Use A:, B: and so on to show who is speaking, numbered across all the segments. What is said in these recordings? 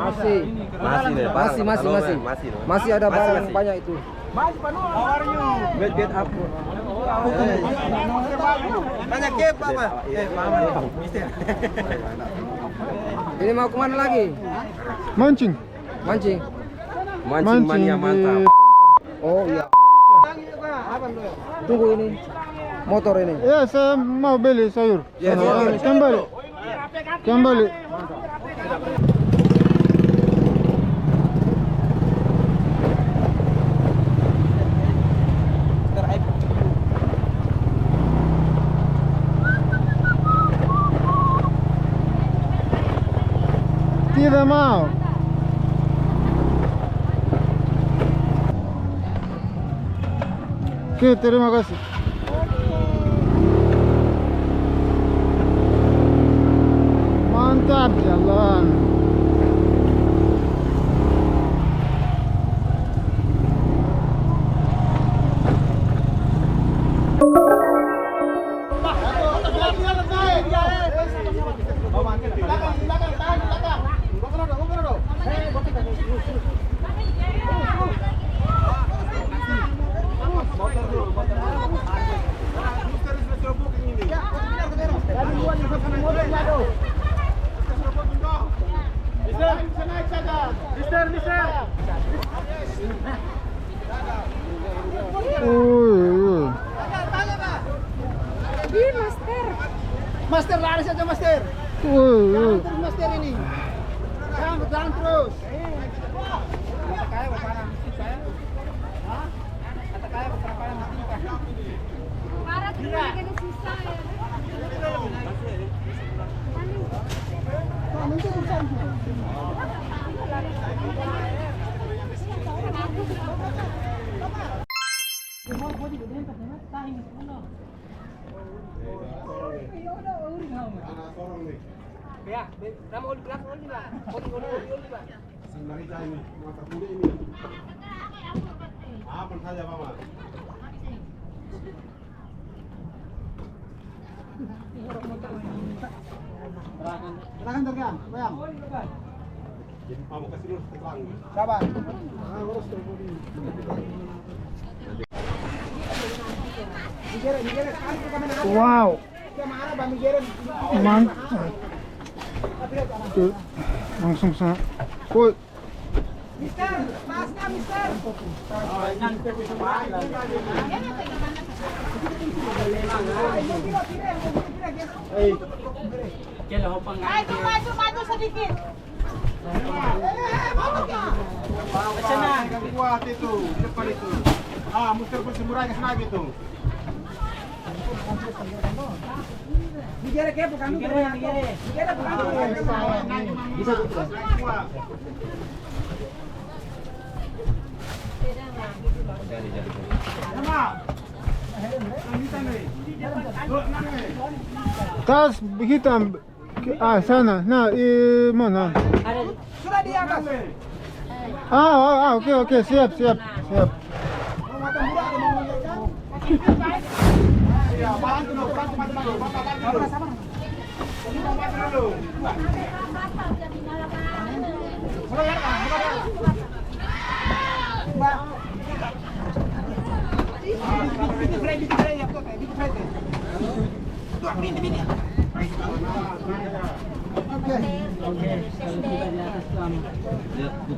A: Masih. Masih ada barang banyak itu.
B: Mas, how are you?
A: Get up.
B: Tanya Kep apa? Mister.
A: Ini mau kemana lagi?
C: Mancing.
A: Mancing.
C: Mancing
A: Mania mantap. Oh iya. Tunggu ini. Motor ini.
C: Ya, saya mau beli sayur.
A: Ya,
C: kembali. Kembali. Tidak mau. Oke, terima kasih. Mantap jalan.
B: Master lari saja Master. Jalan terus Master ini. Jalan terus. Kata kaya berapa mesti saya? Hah? Kata kaya berapa mesti Pak?
D: Para terus jadi susah ya.
B: Ya, nama uli belakang uli lah. Uli lah.
E: Sembari jalan ini, mata kuda ini. Apa saja, Mama?
B: Silakan terkan, bayang.
E: Jadi kamu kasih dulu terang.
B: Sabar.
C: Wow. Mantap. Tuh, langsung sana. Woi.
B: Mister, masnya Mister.
D: Maju sedikit.
E: Sana, kuat itu, depan itu. Ah, muster bersemburannya sana gitu.
B: Digere ke bukan digere bukan. Bisa juga.
C: Tas hitam. Sana. Nah, mana?
B: Sudah di atas.
C: Oke, siap.
E: Ya, bantu dulu, bantu.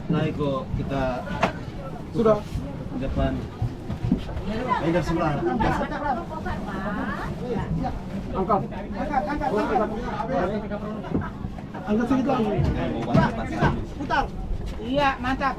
F: Naik kok kita
C: Sudah.
F: depan. Ini dari sebelah.
C: Angkat.
B: Angkat sedikit lagi. Putar. Iya, mantap.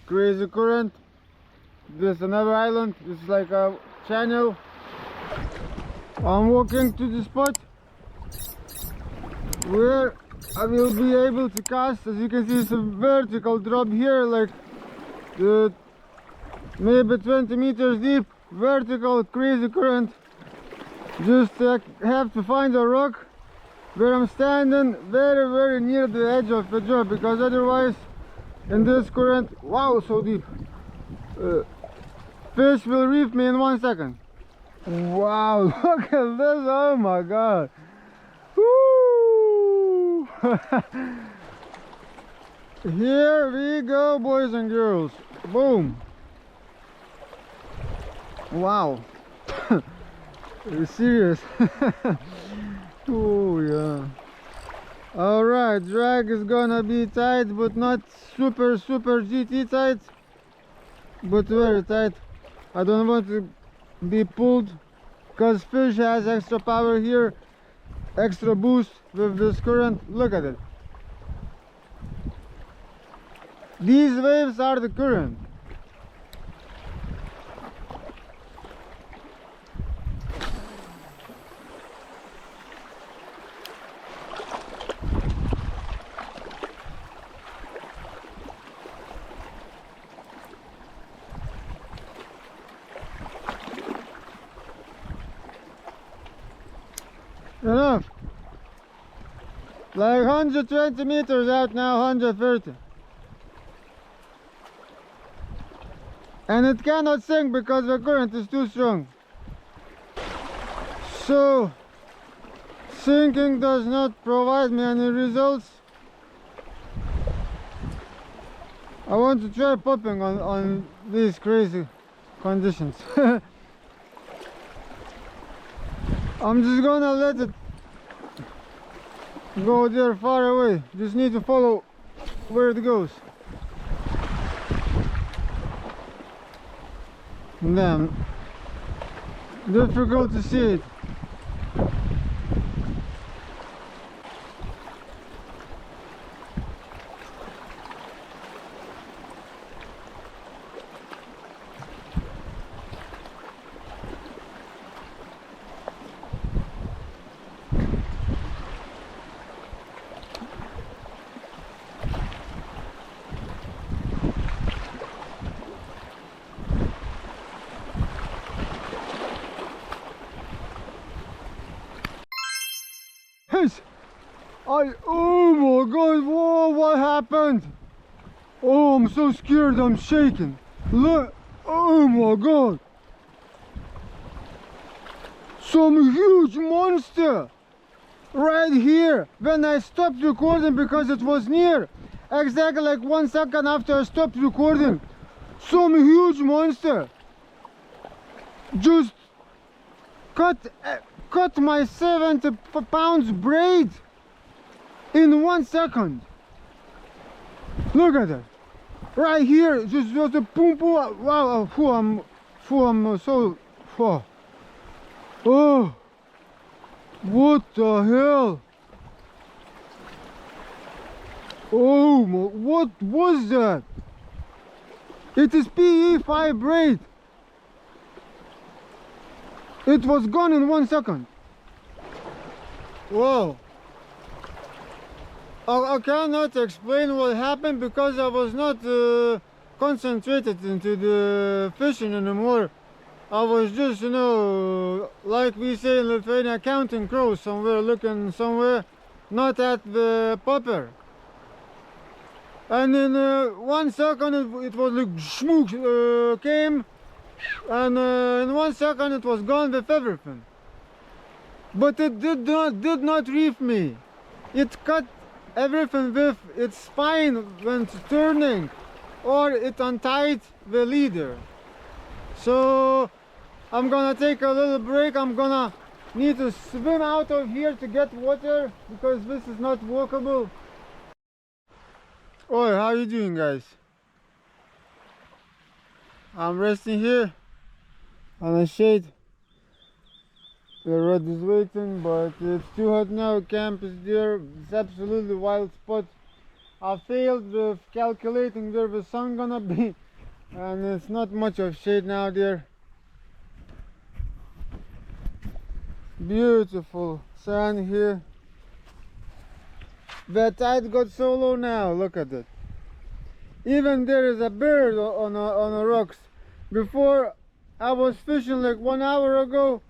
C: crazy current. There's another island. It's like a channel. I'm walking to the spot where I will be able to cast. As you can see, it's a vertical drop here, like maybe 20 meters deep. Vertical, crazy current. Just have to find a rock where I'm standing very near the edge of the drop, because otherwise in this current, wow, so deep, fish will reef me in 1 second. Wow, look at this, oh my god. Woo! Here we go, boys and girls. Boom. Wow. Are serious? Oh yeah. Alright, drag is gonna be tight, but not super GT tight, but very tight. I don't want to be pulled, because fish has extra power here, extra boost with this current. Look at it. These waves are the current. Enough. Like 120 meters out now, 130. And it cannot sink because the current is too strong. So sinking does not provide me any results. I want to try popping on these crazy conditions. I'm just gonna let it go there far away. Just need to follow where it goes. Damn, difficult to see it. Oh my god, whoa, what happened? Oh, I'm so scared, I'm shaking. Look, oh my god. Some huge monster right here when I stopped recording, because it was near. Exactly like 1 second after I stopped recording. Some huge monster just cut my 70 pounds braid in 1 second. Look at that. Right here, just a boom boom. Wow, I'm so. Oh, what the hell? Oh, what was that? It is PE5 braid. It was gone in 1 second. Whoa. I cannot explain what happened, because I was not concentrated into the fishing anymore. I was just, you know, like we say in Lithuania, counting crows somewhere, looking somewhere, not at the popper. And in 1 second it was like shmook came, and in 1 second it was gone with everything. But it did not reef me. It cut everything with its spine when turning, or it untied the leader. So I'm gonna take a little break. I'm gonna need to swim out of here to get water, because this is not walkable. Oh, how you doing, guys? I'm resting here on a shade. The road is waiting, but it's too hot now. Camp is there. It's absolutely wild spot. I failed with calculating where the sun gonna be, and it's not much of shade now there. Beautiful sun here. The tide got so low now, look at it. Even there is a bird on the rocks. Before I was fishing like 1 hour ago,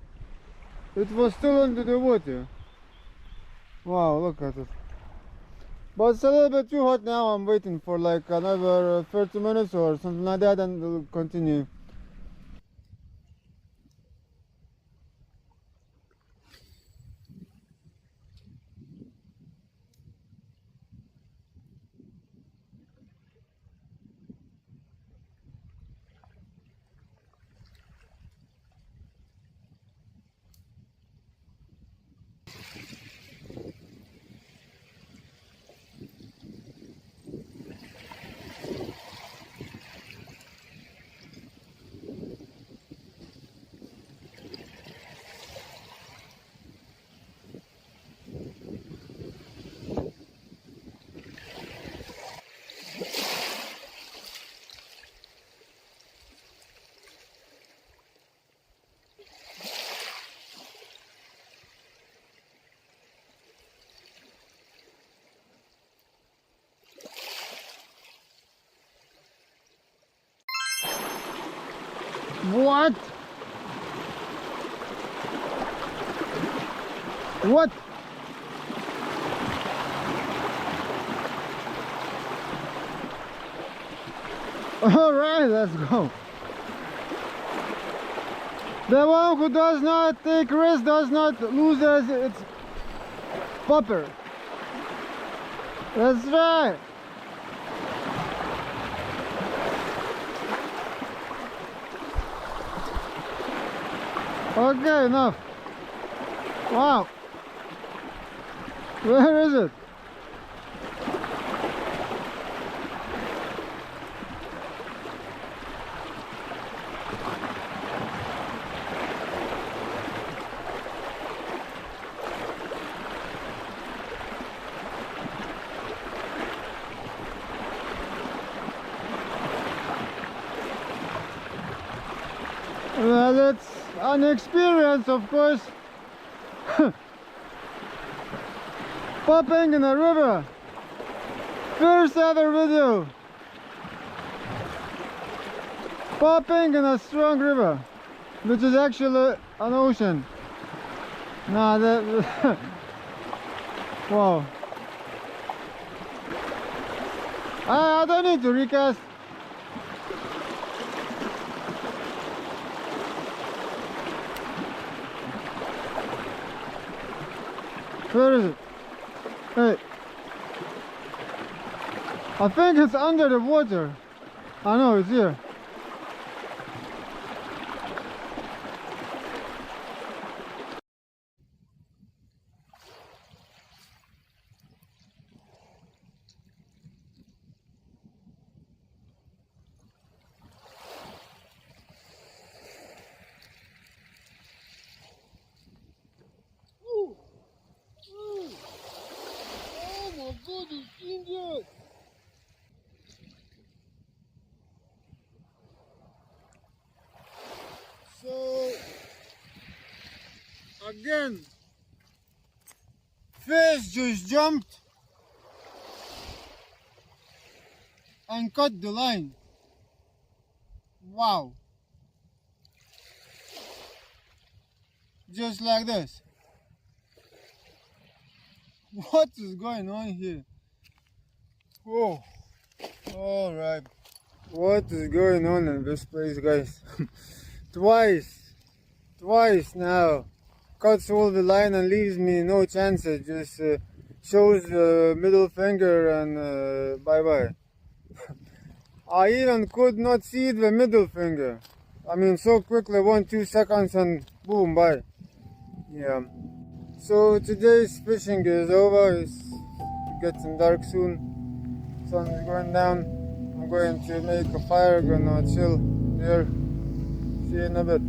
C: it was still under the water. Wow, look at it. But it's a little bit too hot now. I'm waiting for like another 30 minutes or something like that, and we'll continue. What? What? All right, let's go. The one who does not take risk does not lose its popper. That's right. Okay, enough. Wow. Where is it? Well, it's an experience, of course. Popping in a river. First ever video. Popping in a strong river, which is actually an ocean. Nah, that. Wow. I don't need to recast. Where is it? Hey. I think it's under the water. I know it's here. So again, fish just jumped and cut the line. Wow. Just like this. What is going on here? Oh, all right. What is going on in this place, guys? Twice now. Cuts all the line and leaves me no chances. Just shows the middle finger and bye-bye. I even could not see the middle finger. I mean, so quickly, 1-2 seconds and boom, bye. Yeah. So today's fishing is over. It's getting dark soon. Sun is going down. I'm going to make a fire, gonna chill there. See you in a bit.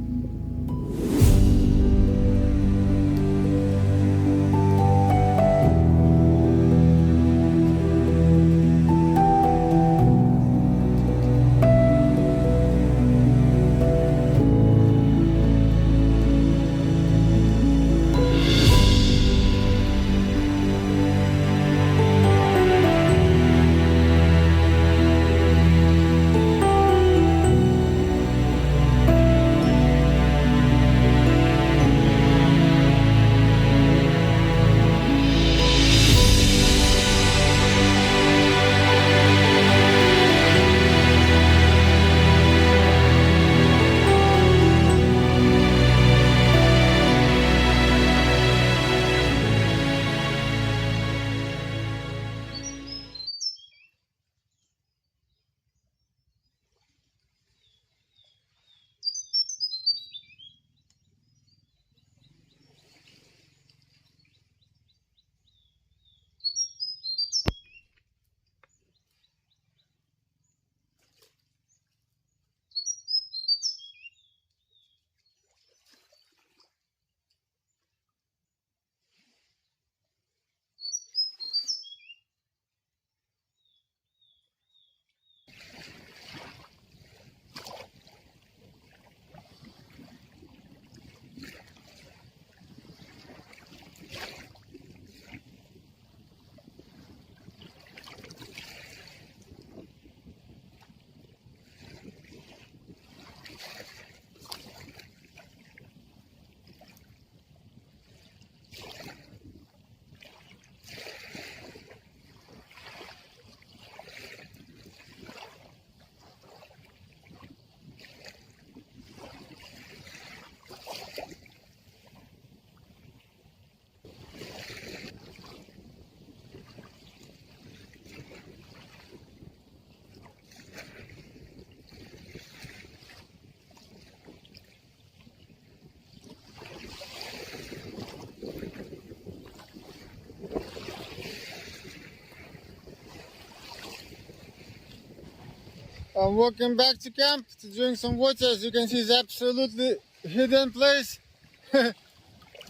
C: I'm walking back to camp to drink some water. As you can see, it's absolutely hidden place.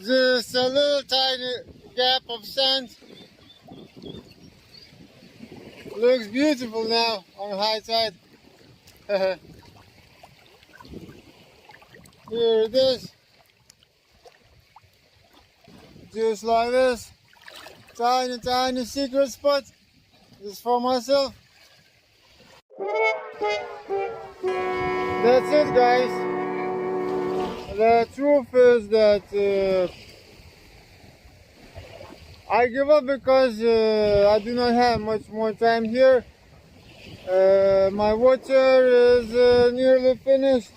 C: Just a little tiny gap of sand. Looks beautiful now on high tide. Here it is. Just like this. Tiny, tiny secret spot. Just for myself. That's it, guys. The truth is that I give up because I do not have much more time here. My water is nearly finished.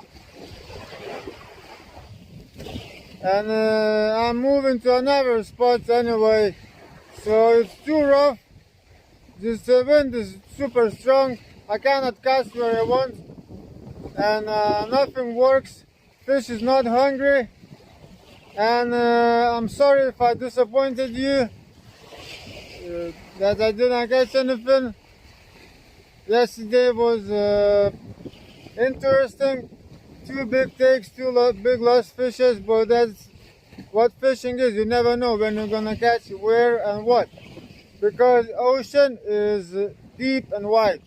C: And I'm moving to another spot anyway. So it's too rough. This wind is super strong. I cannot cast where I want. And nothing works. Fish is not hungry. And I'm sorry if I disappointed you. That I didn't catch anything. Yesterday was interesting. 2 big takes, 2 big lost fishes, but that's what fishing is. You never know when you're gonna catch, where and what. Because ocean is deep and wide.